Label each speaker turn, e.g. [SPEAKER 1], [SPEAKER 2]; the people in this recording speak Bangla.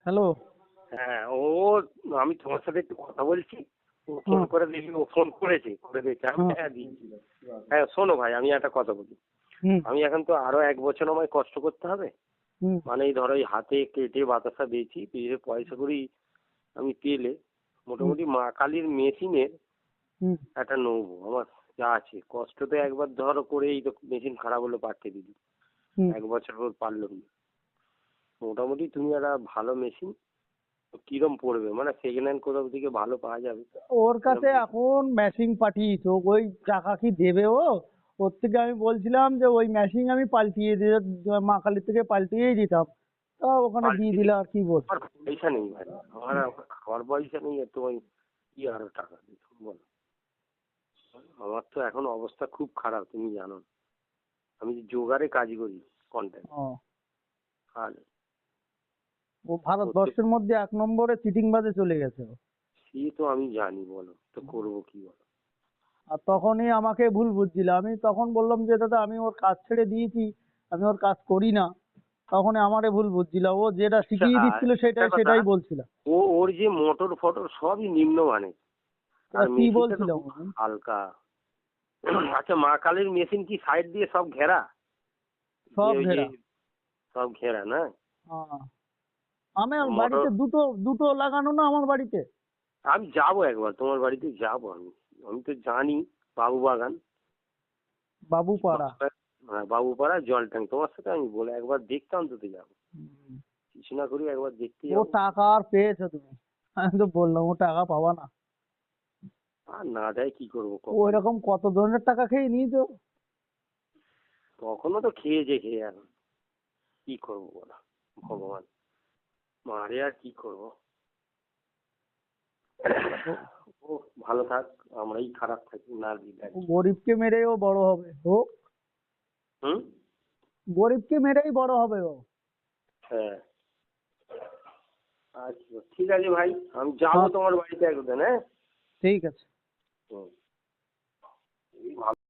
[SPEAKER 1] হ্যালো।
[SPEAKER 2] হ্যাঁ, আমি তোমার সাথে একটু কথা বলছি। ও ফোন করে দেখি, ও ফোন করেছে, করে দেখি আমি হ্যাঁ দিয়েছি। হ্যাঁ শোনো ভাই, আমি একটা কথা বলি। আমি এখন তো আরো 1 বছর আমায় কষ্ট করতে হবে। মানে এই ধরো এই হাতে কেটে বাতাসা দিয়েছি, দিয়ে পয়সা করি আমি পেলে মোটামুটি মা কালীর মেশিনের একটা নেবো। আমার যা আছে কষ্ট তো একবার ধরো করে এই তো মেশিন খারাপ হলো পাঠিয়ে দিলি, 1 বছর পর পারলাম না। মোটামুটি তুমি একটা ভালো মেশিন কিরম পড়বে, মানে সেকেন্ড হ্যান্ড কোথাও থেকে ভালো পাওয়া যাবে?
[SPEAKER 1] ওর কাছে এখন মেশিন পাঠিয়েছো, ওই টাকা কি দেবে ও? ওর থেকে আমি বলছিলাম যে ওই মেশিন আমি পাল্টিয়ে দিয়ে মা কালীর থেকে পাল্টিয়েই দিতাম, তা ওখানে দিয়ে দিলে আর কি বল।
[SPEAKER 2] আমার পয়সা নেই ভাই, আমার খাওয়ার পয়সা নেই, তো ওই কি আরো টাকা দিত বলো? আমার তো এখন অবস্থা খুব খারাপ, তুমি জানো। আমি জোগাড়ে কাজ করি, কন্ট্যাক্ট। আর
[SPEAKER 1] ও ভারতবর্ষের মধ্যে 1 নম্বরে চিটিং বাজে চলে গেছে ও।
[SPEAKER 2] সে তো আমি জানি, বলো তো করবো কি বলো?
[SPEAKER 1] আর তখনই আমাকে ভুল বুঝছিল, আমি তখন বললাম যে দাদা আমি ওর কাজ ছেড়ে দিয়েছি, আমি ওর কাজ করি না। তখন আমারে ভুল বুঝছিল, ও যেটা শিখিয়ে দিচ্ছিল
[SPEAKER 2] একটা কথা,
[SPEAKER 1] সেটাই বলছিল।
[SPEAKER 2] ওর যে মোটর ফটর সবই নিম্নমানের, আর
[SPEAKER 1] কি
[SPEAKER 2] মেশিনটা তো
[SPEAKER 1] বলছিল?
[SPEAKER 2] খুব হালকা। আচ্ছা, মা কালীর মেশিন কি সাইড দিয়ে সব ঘেরা?
[SPEAKER 1] সব
[SPEAKER 2] ওই যে
[SPEAKER 1] ঘেরা।
[SPEAKER 2] সব ঘেরা না?
[SPEAKER 1] হ্যাঁ, আমার
[SPEAKER 2] মোটর,
[SPEAKER 1] বাড়িতে দুটো দুটো লাগানো না আমার বাড়িতে।
[SPEAKER 2] আমি যাবো একবার তোমার বাড়িতে, যাবো আমি। আমি তো জানি বাবু বাগান,
[SPEAKER 1] বাবুপাড়া।
[SPEAKER 2] হ্যাঁ বাবুপাড়া জল ট্যাঙ্ক, তোমার সাথে আমি বলে একবার দেখতে অন্তত যাবো,
[SPEAKER 1] হুম।
[SPEAKER 2] কিছু না করি একবার দেখতে
[SPEAKER 1] ও
[SPEAKER 2] যাবো।
[SPEAKER 1] টাকা আর পেয়েছো তুমি? আমি তো বললাম ও টাকা পাবা না।
[SPEAKER 2] আর না দেয় কি করবো
[SPEAKER 1] ও
[SPEAKER 2] কখন?
[SPEAKER 1] এরকম কত ধরনের টাকা খেয়ে নিয়েছো।
[SPEAKER 2] কখনো তো খেয়েছে, খেয়ে এখন কি করবো বলো? ভগবান মারে, আর কি করবো? ও ভালো থাক, আমরাই খারাপ থাকি না দিলে।
[SPEAKER 1] ও গরিবকে মেরেই ও বড় হবে ও।
[SPEAKER 2] হুম।
[SPEAKER 1] গরিবকে মেরেই বড় হবে ও।
[SPEAKER 2] হ্যাঁ, আচ্ছা ঠিক আছে ভাই, আমি যাবো
[SPEAKER 1] হ্যাঁ,
[SPEAKER 2] তোমার বাড়িতে একদিন। হ্যাঁ।
[SPEAKER 1] ঠিক আছে।
[SPEAKER 2] হুম। এই ভালো।